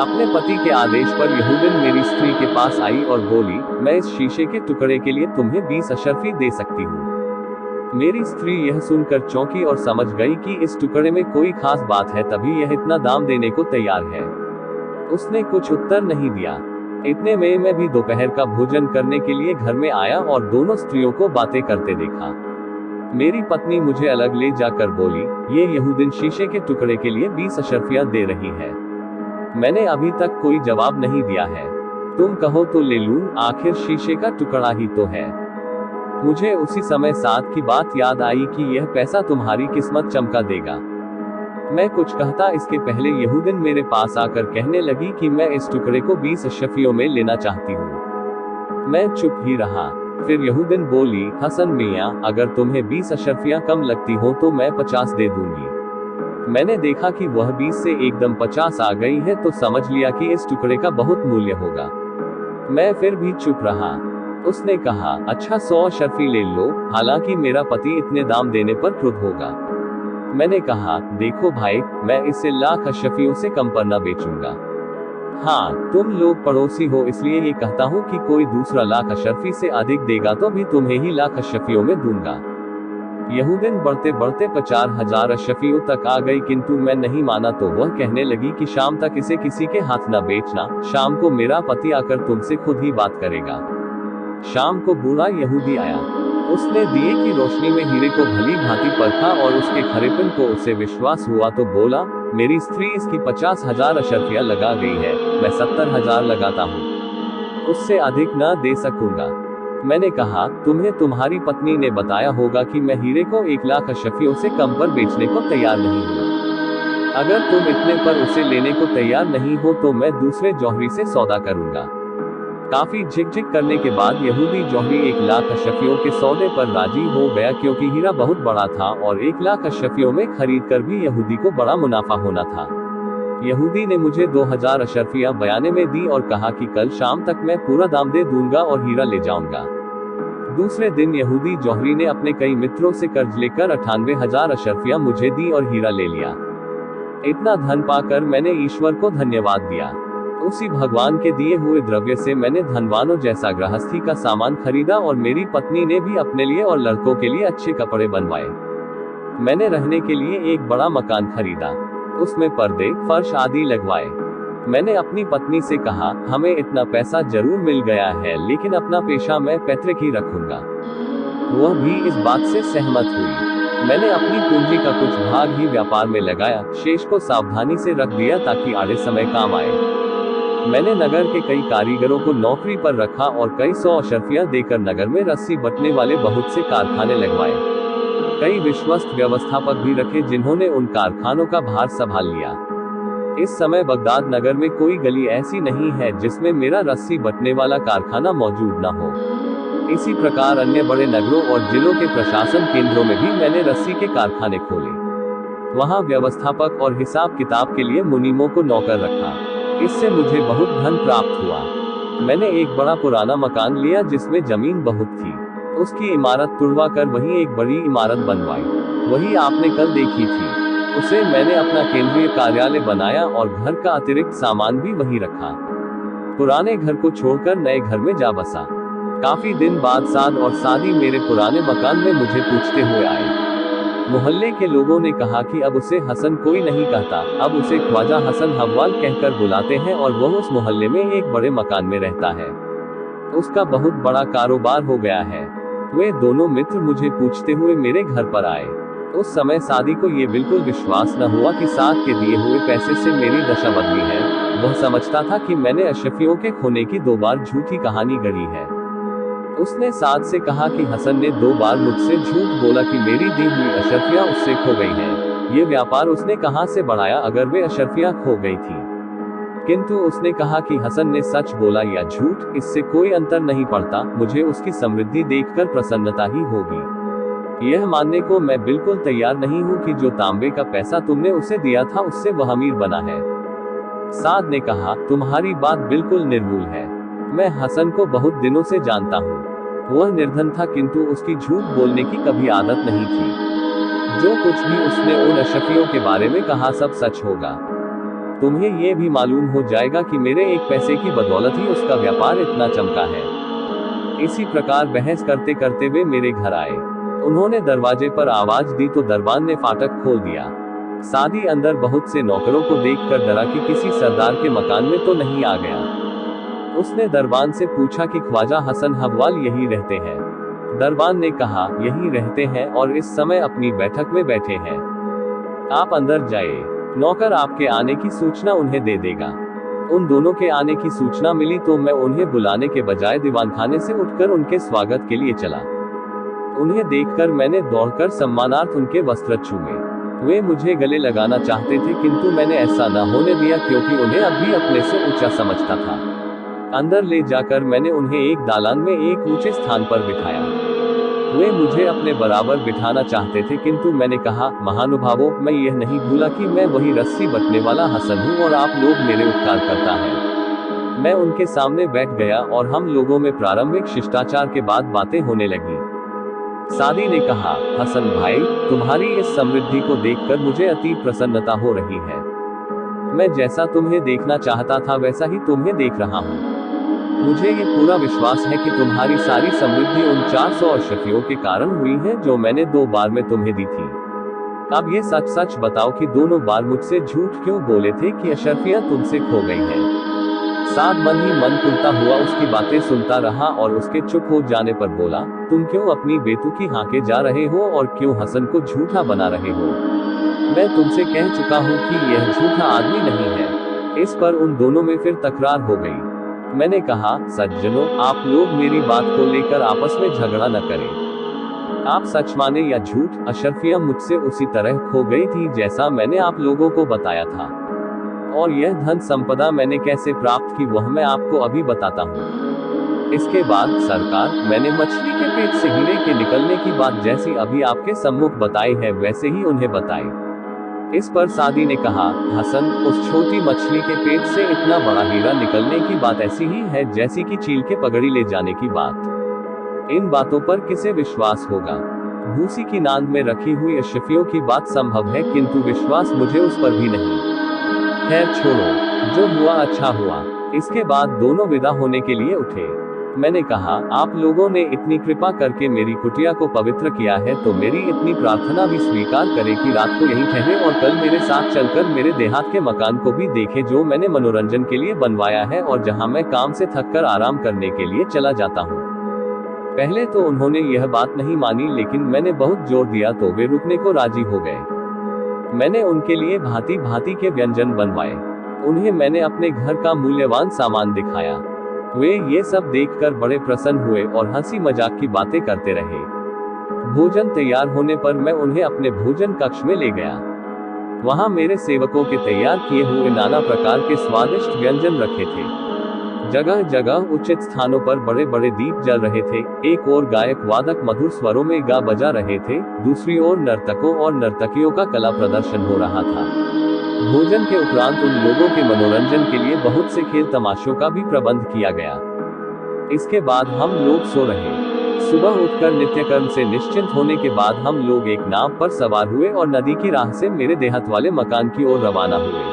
अपने पति के आदेश पर यहूदन मेरी स्त्री के पास आई और बोली, मैं इस शीशे के टुकड़े के लिए तुम्हें 20 अशर्फी दे सकती हूँ। मेरी स्त्री यह सुनकर चौंकी और समझ गई कि इस टुकड़े में कोई खास बात है, तभी यह इतना दाम देने को तैयार है। उसने कुछ उत्तर नहीं दिया। इतने में मैं भी दोपहर का भोजन करने के लिए घर में आया और दोनों स्त्रियों को बातें करते देखा। मेरी पत्नी मुझे अलग ले जाकर बोली, ये यहूदन शीशे के टुकड़े के लिए 20 अशर्फियां दे रही है। मैंने अभी तक कोई जवाब नहीं दिया है, तुम कहो तो ले लूं, आखिर शीशे का टुकड़ा ही तो है। मुझे उसी समय साथ की बात याद आई कि यह पैसा तुम्हारी किस्मत चमका देगा। मैं कुछ कहता इसके पहले यहूदन मेरे पास आकर कहने लगी कि मैं इस टुकड़े को 20 अशर्फियों में लेना चाहती हूँ। मैं चुप ही रहा। फिर यहूदन बोली, हसन मियाँ, अगर तुम्हें 20 अशर्फियां कम लगती हो तो मैं 50 दे दूंगी। मैंने देखा कि वह 20 से एकदम 50 आ गई है तो समझ लिया कि इस टुकड़े का बहुत मूल्य होगा। मैं फिर भी चुप रहा। उसने कहा, अच्छा 100 अशर्फी ले लो, हालांकि मेरा पति इतने दाम देने पर क्रुद्ध होगा। मैंने कहा, देखो भाई, मैं इसे लाख अशर्फियों से कम पर न बेचूंगा। हाँ, तुम लोग पड़ोसी हो इसलिए ये कहता हूँ कि कोई दूसरा लाख अशर्फी से अधिक देगा तो भी तुम्हें ही लाख अशर्फियों में दूंगा। यह दिन बढ़ते बढ़ते 50,000 अशरफियों तक आ गई, किंतु मैं नहीं माना तो वह कहने लगी कि शाम तक इसे किसी के हाथ न बेचना, शाम को मेरा पति आकर तुमसे खुद ही बात करेगा। शाम को बूढ़ा यहूदी आया। उसने दिए की रोशनी में हीरे को भली भांति परखा और उसके खरेपन को उसे विश्वास हुआ तो बोला, मेरी स्त्री इसकी 50,000 अशरफिया लगा गई है, मैं 70,000 लगाता हूँ, उससे अधिक न दे सकूंगा। मैंने कहा, तुम्हें तुम्हारी पत्नी ने बताया होगा कि मैं हीरे को 1,00,000 अशरफियों से कम पर बेचने को तैयार नहीं हूँ। अगर तुम इतने पर उसे लेने को तैयार नहीं हो तो मैं दूसरे जौहरी से सौदा करूंगा। काफी झिकझिक करने के बाद यहूदी जौहरी 1,00,000 अशरफियों के सौदे पर राजी हो गया, क्योंकि हीरा बहुत बड़ा था और 1,00,000 अशरफियों में खरीद कर भी यहूदी को बड़ा मुनाफा होना था। यहूदी ने मुझे 2,000 अशरफिया बयाने में दी और कहा कि कल शाम तक मैं पूरा दाम दे दूंगा और हीरा ले जाऊंगा। दूसरे दिन यहूदी जौहरी ने अपने कई मित्रों से कर्ज लेकर 98,000 अशरफिया मुझे दी और हीरा ले लिया। इतना धन पाकर मैंने ईश्वर को धन्यवाद दिया। उसी भगवान के दिए हुए द्रव्य से मैंने धनवानों जैसा गृहस्थी का सामान खरीदा और मेरी पत्नी ने भी अपने लिए और लड़कों के लिए अच्छे कपड़े बनवाए। मैंने रहने के लिए एक बड़ा मकान खरीदा, उसमें पर्दे, फर्श आदि लगवाए। मैंने अपनी पत्नी से कहा, हमें इतना पैसा जरूर मिल गया है, लेकिन अपना पेशा मैं पैतृक ही रखूंगा। वह भी इस बात से सहमत हुई। मैंने अपनी पूंजी का कुछ भाग ही व्यापार में लगाया, शेष को सावधानी से रख दिया ताकि आड़े समय काम आए। मैंने नगर के कई कारीगरों को नौकरी पर रखा और कई 100 अशरफिया देकर नगर में रस्सी बटने वाले बहुत से कारखाने लगवाए। कई विश्वस्त व्यवस्थापक भी रखे जिन्होंने उन कारखानों का भार संभाल लिया। इस समय बगदाद नगर में कोई गली ऐसी नहीं है जिसमें मेरा रस्सी बटने वाला कारखाना मौजूद न हो। इसी प्रकार अन्य बड़े नगरों और जिलों के प्रशासन केंद्रों में भी मैंने रस्सी के कारखाने खोले। वहां व्यवस्थापक और हिसाब किताब के लिए मुनीमों को नौकर रखा। इससे मुझे बहुत धन प्राप्त हुआ। मैंने एक बड़ा पुराना मकान लिया जिसमें जमीन बहुत थी। उसकी इमारत तुड़वा कर वहीं एक बड़ी इमारत बनवाई, वही आपने कल देखी थी। उसे मैंने अपना केंद्रीय कार्यालय बनाया और घर का अतिरिक्त सामान भी वहीं रखा। पुराने घर को छोड़कर नए घर में जा बसा। काफी दिन बाद साद और सादी मेरे पुराने मकान में मुझे पूछते हुए आए। मोहल्ले के लोगों ने कहा कि अब उसे हसन कोई नहीं कहता, अब उसे ख्वाजा हसन हव्वाल कहकर बुलाते हैं और वह उस मोहल्ले में एक बड़े मकान में रहता है। उसका बहुत बड़ा कारोबार हो गया है। वे दोनों मित्र मुझे पूछते हुए मेरे घर पर आए। उस समय सादी को ये बिल्कुल विश्वास न हुआ कि साद के दिए हुए पैसे से मेरी दशा बदली है। वह समझता था कि मैंने अशरफियों के खोने की 2 बार झूठी कहानी गढ़ी है। उसने साद से कहा कि हसन ने 2 बार मुझसे झूठ बोला कि मेरी दी हुई अशरफिया उससे खो गई है। ये व्यापार उसने कहां से बढ़ाया अगर वे अशरफिया खो गई थी। किंतु उसने कहा कि हसन ने सच बोला या झूठ, इससे कोई अंतर नहीं पड़ता, मुझे उसकी समृद्धि देखकर प्रसन्नता ही होगी। यह मानने को मैं बिल्कुल तैयार नहीं हूँ कि जो तांबे का पैसा तुमने उसे दिया था उससे वह अमीर बना है। साद ने कहा, तुम्हारी बात बिल्कुल निर्मूल है। मैं हसन को बहुत दिनों से जानता हूँ। वह निर्धन था किंतु उसकी झूठ बोलने की कभी आदत नहीं थी। जो कुछ भी उसने उन अशरफियों के बारे में कहा सब सच होगा। तुम्हें यह भी मालूम हो जाएगा कि मेरे एक पैसे की बदौलत ही उसका व्यापार इतना चमका है। इसी प्रकार बहस करते करते वे मेरे घर आए। उन्होंने दरवाजे पर आवाज दी तो दरबान ने फाटक खोल दिया। सादी अंदर बहुत से नौकरों को देखकर डरा कि किसी सरदार के मकान में तो नहीं आ गया। उसने दरबान से पूछा कि ख्वाजा हसन हव्वाल यही रहते हैं। दरबान ने कहा, यही रहते हैं और इस समय अपनी बैठक में बैठे हैं। आप अंदर जाइए, नौकर आपके आने की सूचना उन्हें दे देगा। उन दोनों के आने की सूचना मिली तो मैं उन्हें बुलाने के बजाय दीवानखाने से उठकर उनके स्वागत के लिए चला। उन्हें देखकर मैंने दौड़कर सम्मानार्थ उनके वस्त्र चूमे। वे मुझे गले लगाना चाहते थे किंतु मैंने ऐसा न होने दिया क्योंकि उन्हें अब भी अपने से ऊंचा समझता था। अंदर ले जाकर मैंने उन्हें एक दालान में एक ऊंचे स्थान पर बिठाया। वे मुझे अपने बराबर बिठाना चाहते थे किंतु मैंने कहा, महानुभावों, मैं यह नहीं भूला कि मैं वही रस्सी बटने वाला हसन हूँ और आप लोग मेरे उपकार करता है। मैं उनके सामने बैठ गया और हम लोगों में प्रारंभिक शिष्टाचार के बाद बातें होने लगी। सादी ने कहा, हसन भाई, तुम्हारी इस समृद्धि को देखकर मुझे अति प्रसन्नता हो रही है। मैं जैसा तुम्हें देखना चाहता था वैसा ही तुम्हें देख रहा हूँ। मुझे ये पूरा विश्वास है कि तुम्हारी सारी समृद्धि उन 400 अशरफियों के कारण हुई है जो मैंने 2 बार में तुम्हें दी थी। अब ये सच सच बताओ कि दोनों बार मुझसे झूठ क्यों बोले थे कि अशरफियां तुमसे खो गई हैं। साद मन ही मन कुलता हुआ उसकी बातें सुनता रहा और उसके चुप हो जाने पर बोला, तुम क्यों अपनी बेतुकी हाके जा रहे हो और क्यों हसन को झूठा बना रहे हो? मैं तुमसे कह चुका हूँ कि यह झूठा आदमी नहीं है। इस पर उन दोनों में फिर तकरार हो गई। मैंने कहा, सज्जनों, आप लोग मेरी बात को लेकर आपस में झगड़ा न करें। आप सच माने या झूठ, अशरफियां मुझसे उसी तरह खो गई थी जैसा मैंने आप लोगों को बताया था। और यह धन संपदा मैंने कैसे प्राप्त की वह मैं आपको अभी बताता हूँ। इसके बाद सरकार, मैंने मछली के पेट से हीरे के निकलने की बात जैसी अभी आपके सम्मुख बताई है वैसे ही उन्हें बताई। इस पर सादी ने कहा, हसन, उस छोटी मछली के पेट से इतना बड़ा हीरा निकलने की बात ऐसी ही है जैसी कि चील के पगड़ी ले जाने की बात। इन बातों पर किसे विश्वास होगा? भूसी की नांद में रखी हुई अशरफियों की बात संभव है किंतु विश्वास मुझे उस पर भी नहीं। खैर छोड़ो, जो हुआ अच्छा हुआ। इसके बाद दोनों विदा होने के लिए उठे। मैंने कहा, आप लोगों ने इतनी कृपा करके मेरी कुटिया को पवित्र किया है तो मेरी इतनी प्रार्थना भी स्वीकार करें कि रात को यहीं ठहरे और कल मेरे साथ चलकर मेरे देहात के मकान को भी देखें जो मैंने मनोरंजन के लिए बनवाया है और जहां मैं काम से थककर आराम करने के लिए चला जाता हूँ। पहले तो उन्होंने यह बात नहीं मानी लेकिन मैंने बहुत जोर दिया तो वे रुकने को राजी हो गए। मैंने उनके लिए भांति भांति के व्यंजन बनवाए। उन्हें मैंने अपने घर का मूल्यवान सामान दिखाया। वे ये सब देखकर बड़े प्रसन्न हुए और हंसी मजाक की बातें करते रहे। भोजन तैयार होने पर मैं उन्हें अपने भोजन कक्ष में ले गया। वहां मेरे सेवकों के तैयार किए हुए नाना प्रकार के स्वादिष्ट व्यंजन रखे थे। जगह जगह उचित स्थानों पर बड़े बड़े दीप जल रहे थे। एक ओर गायक वादक मधुर स्वरों में गा बजा रहे थे, दूसरी ओर नर्तकों और नर्तकियों का कला प्रदर्शन हो रहा था। भोजन के उपरांत उन लोगों के मनोरंजन के लिए बहुत से खेल तमाशों का भी प्रबंध किया गया। इसके बाद हम लोग सो रहे। सुबह उठकर नित्यकर्म से निश्चिंत होने के बाद हम लोग एक नाव पर सवार हुए और नदी की राह से मेरे देहात वाले मकान की ओर रवाना हुए।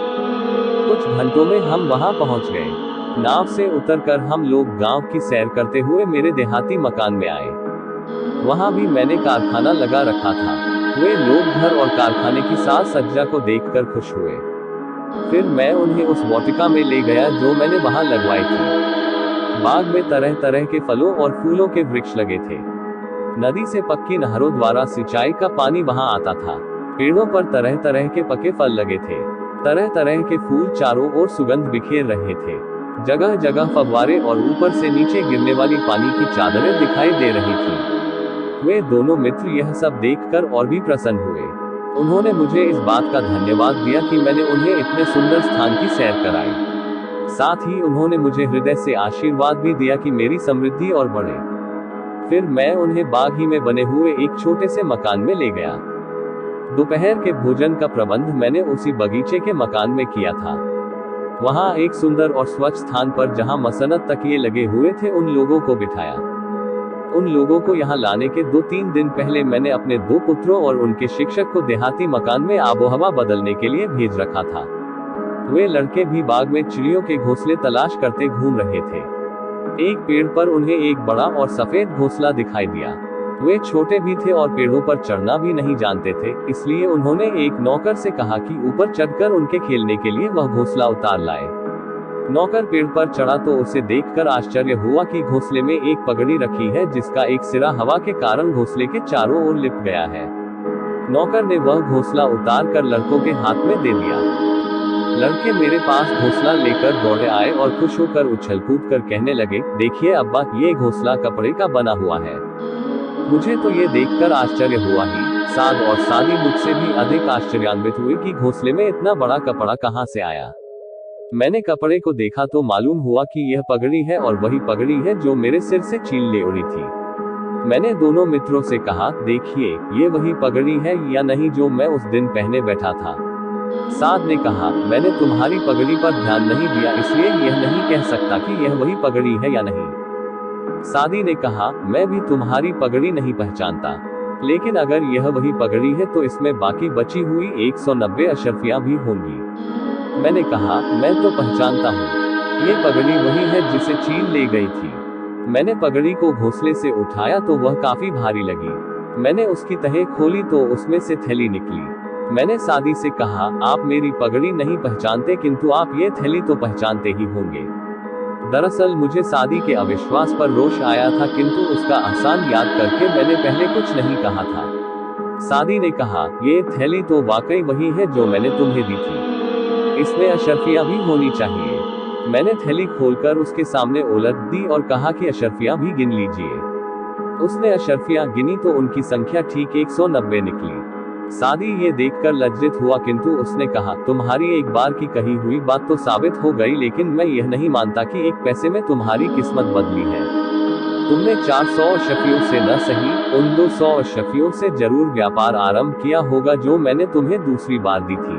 कुछ घंटों में हम वहां पहुंच गए। नाव से उतरकर हम लोग गांव की सैर करते हुए मेरे देहाती मकान में आए। वहां भी मैंने कारखाना लगा रखा था। वे लोग घर और कारखाने की साज सज्जा को देखकर खुश हुए। फिर मैं उन्हें उस वाटिका में ले गया जो मैंने वहां लगवाई थी। बाग में तरह तरह के फलों और फूलों के वृक्ष लगे थे। नदी से पक्की नहरों द्वारा सिंचाई का पानी वहां आता था। पेड़ों पर तरह तरह के पके फल लगे थे। तरह तरह के फूल चारों ओर सुगंध बिखेर रहे थे। जगह जगह फव्वारे और ऊपर से नीचे गिरने वाली पानी की चादरें दिखाई दे रही थी। वे दोनों मित्र यह सब देखकर और भी प्रसन्न हुए। उन्होंने मुझे इस बात का धन्यवाद दिया कि मैंने उन्हें इतने सुंदर स्थान की सैर कराई। साथ ही उन्होंने मुझे हृदय से आशीर्वाद भी दिया कि मेरी समृद्धि और बढ़े। फिर मैं उन्हें बाग ही में बने हुए एक छोटे से मकान में ले गया। दोपहर के भोजन का प्रबंध मैंने उसी बगीचे के मकान में किया था। वहां एक सुंदर और स्वच्छ स्थान पर जहां मसनद तकिए लगे हुए थे उन लोगों को बिठाया। उन लोगों को यहाँ लाने के 2-3 दिन पहले मैंने अपने 2 पुत्रों और उनके शिक्षक को देहाती मकान में आबोहवा बदलने के लिए भेज रखा था। वे लड़के भी बाग में चिड़ियों के घोंसले तलाश करते घूम रहे थे। एक पेड़ पर उन्हें एक बड़ा और सफेद घोंसला दिखाई दिया। वे छोटे भी थे और पेड़ों पर चढ़ना भी नहीं जानते थे, इसलिए उन्होंने एक नौकर से कहा कि ऊपर चढ़कर उनके खेलने के लिए वह घोंसला उतार लाए। नौकर पेड़ पर चढ़ा तो उसे देखकर आश्चर्य हुआ कि घोंसले में एक पगड़ी रखी है जिसका एक सिरा हवा के कारण घोंसले के चारों ओर लिपट गया है। नौकर ने वह घोंसला उतार कर लड़कों के हाथ में दे दिया। लड़के मेरे पास घोंसला लेकर दौड़े आए और खुश होकर उछल कूद कर कहने लगे, देखिए अब्बा, ये घोंसला कपड़े का बना हुआ है। मुझे तो ये देखकर आश्चर्य हुआ ही। साद और सादी मुझसे भी अधिक आश्चर्यान्वित हुए कि घोंसले में इतना बड़ा कपड़ा कहां से आया। मैंने कपड़े को देखा तो मालूम हुआ कि यह पगड़ी है और वही पगड़ी है जो मेरे सिर से चील ले उड़ी थी। मैंने दोनों मित्रों से कहा, देखिए, ये वही पगड़ी है या नहीं जो मैं उस दिन पहने बैठा था। साद ने कहा, मैंने तुम्हारी पगड़ी पर ध्यान नहीं दिया इसलिए यह नहीं कह सकता कि यह वही पगड़ी है या नहीं। सादी ने कहा, मैं भी तुम्हारी पगड़ी नहीं पहचानता, लेकिन अगर यह वही पगड़ी है तो इसमें बाकी बची हुई 190 अशरफियां भी होंगी। मैंने कहा, मैं तो पहचानता हूँ। ये पगड़ी वही है जिसे चील ले गई थी। मैंने पगड़ी को घोंसले से उठाया तो वह काफी भारी लगी। मैंने उसकी तह खोली तो उसमें से थैली निकली। मैंने सादी से कहा, आप मेरी पगड़ी नहीं पहचानते किंतु आप ये थैली तो पहचानते ही होंगे। दरअसल मुझे सादी के अविश्वास पर रोष आया था किंतु उसका एहसान याद करके मैंने पहले कुछ नहीं कहा था। सादी ने कहा, ये थैली तो वाकई वही है जो मैंने तुम्हें दी थी। इसमें अशर्फियां भी होनी चाहिए। मैंने थैली खोलकर उसके सामने उलट दी और कहा कि अशर्फियां भी गिन लीजिए। उसने अशर्फियां गिनी तो उनकी संख्या ठीक 190 निकली। सादी ये देखकर लज्जित हुआ किंतु उसने कहा, तुम्हारी एक बार की कही हुई बात तो साबित हो गई, लेकिन मैं यह नहीं मानता कि एक पैसे में तुम्हारी किस्मत बदली है। तुमने 400 अशर्फियों से न सही, उन 200 अशर्फियों से जरूर व्यापार आरंभ किया होगा जो मैंने तुम्हें दूसरी बार दी थी।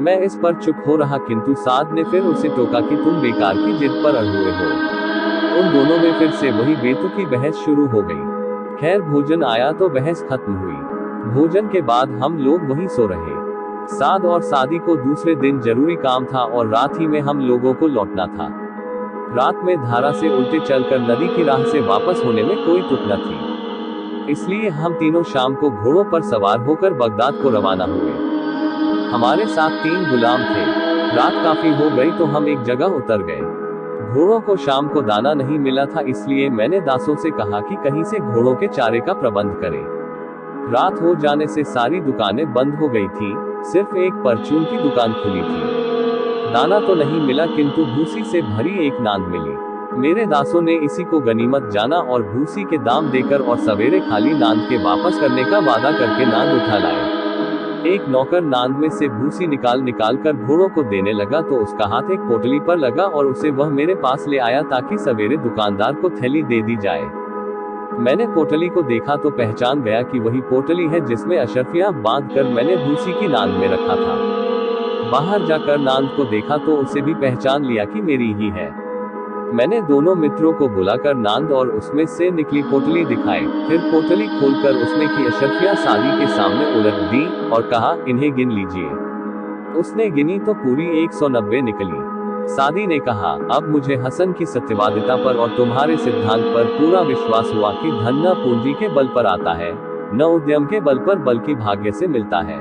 मैं इस पर चुप हो रहा किंतु साद ने फिर उसे टोका कि तुम बेकार की जिद पर अड़े हो। उन दोनों में फिर से वही बेतुकी बहस शुरू हो गई। खैर भोजन आया तो बहस खत्म हुई। भोजन के बाद हम लोग वहीं सो रहे। साद और सादी को दूसरे दिन जरूरी काम था और रात ही में हम लोगों को लौटना था। रात में धारा से उल्टे चलकर नदी की राह से वापस होने में कोई तुक न थी, इसलिए हम तीनों शाम को घोड़ों पर सवार होकर बगदाद को रवाना हुए। हमारे साथ 3 गुलाम थे। रात काफी हो गई तो हम एक जगह उतर गए। घोड़ों को शाम को दाना नहीं मिला था, इसलिए मैंने दासों से कहा कि कहीं से घोड़ों के चारे का प्रबंध करें। रात हो जाने से सारी दुकानें बंद हो गई थी, सिर्फ एक परचून की दुकान खुली थी। दाना तो नहीं मिला किंतु भूसी से भरी एक नांद मिली। मेरे दासों ने इसी को गनीमत जाना और भूसी के दाम देकर और सवेरे खाली नांद के वापस करने का वादा करके नांद उठा लाए। एक नौकर नांद में से भूसी निकाल कर घोड़ों को देने लगा तो उसका हाथ एक पोटली पर लगा और उसे वह मेरे पास ले आया ताकि सवेरे दुकानदार को थैली दे दी जाए। मैंने पोटली को देखा तो पहचान गया कि वही पोटली है जिसमें अशर्फियां बांधकर मैंने भूसी की नांद में रखा था। बाहर जाकर नांद को देखा तो उसे भी पहचान लिया कि मेरी ही है। मैंने दोनों मित्रों को बुलाकर नांद और उसमें से निकली पोटली दिखाई। फिर पोटली खोलकर उसमें की अशर्फियां सादी के सामने उलट दी और कहा, इन्हें गिन लीजिए। उसने गिनी तो पूरी 190 निकली। सादी ने कहा, अब मुझे हसन की सत्यवादिता पर और तुम्हारे सिद्धांत पर पूरा विश्वास हुआ कि धन न पूंजी के बल पर आता है, न उद्यम के बल पर बल्कि भाग्य से मिलता है।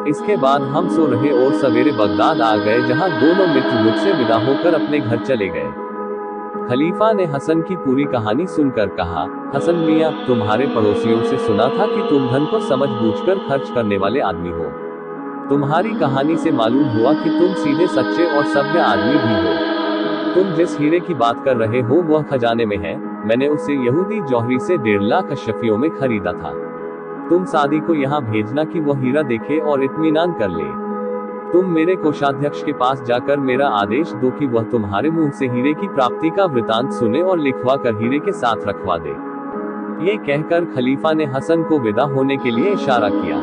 इसके बाद हम सो रहे और सवेरे बगदाद आ गए, जहां दोनों मित्र मुझसे विदा होकर अपने घर चले गए। खलीफा ने हसन की पूरी कहानी सुनकर कहा, हसन मियां, तुम्हारे पड़ोसियों से सुना था कि तुम धन को समझ बूझकर खर्च करने वाले आदमी हो। तुम्हारी कहानी से मालूम हुआ कि तुम सीधे सच्चे और सभ्य आदमी भी हो। तुम जिस हीरे की बात कर रहे हो वह खजाने में है। मैंने उसे यहूदी जौहरी से 1.5 लाख अशर्फियों में खरीदा था। तुम सादी को यहाँ भेजना कि वह हीरा देखे और इत्मीनान कर ले। तुम मेरे कोषाध्यक्ष के पास जाकर मेरा आदेश दो कि वह तुम्हारे मुंह से हीरे की प्राप्ति का वृतांत सुने और लिखवा कर हीरे के साथ रखवा दे। ये कहकर खलीफा ने हसन को विदा होने के लिए इशारा किया।